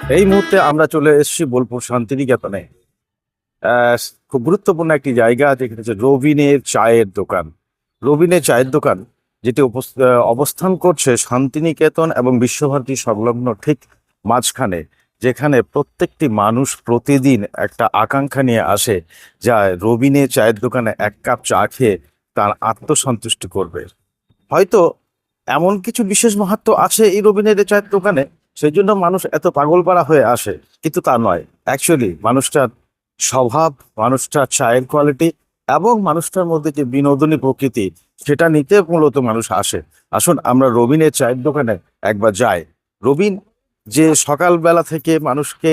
এই মুহূর্তে আমরা চলে এসেছি বোলপুর শান্তিনিকেতনে। আহ, খুব গুরুত্বপূর্ণ একটি জায়গা, যেখানে হচ্ছে রবিনের চায়ের দোকান। রবিনের চায়ের দোকান, যেটি অবস্থান করছে শান্তিনিকেতন এবং বিশ্বভারতী সংলগ্ন ঠিক মাঝখানে, যেখানে প্রত্যেকটি মানুষ প্রতিদিন একটা আকাঙ্ক্ষা নিয়ে আসে, যা রবিনের চায়ের দোকানে এক কাপ চা খেয়ে তার আত্মসন্তুষ্টি করবে। হয়তো এমন কিছু বিশেষ মাহাত্ম্য আছে এই রবিনের এই চায়ের দোকানে, সেই জন্য মানুষ এত পাগলপাড়া হয়ে আসে। কিন্তু তা নয়, অ্যাকচুয়ালি মানুষটার স্বভাব, মানুষটার চায়ের কোয়ালিটি এবং মানুষটার মধ্যে যে বিনোদনী প্রকৃতি, সেটা নিতে মূলত মানুষ আসে। আসুন আমরা রবিনের চায়ের দোকানে একবার যাই। রবিন যে সকালবেলা থেকে মানুষকে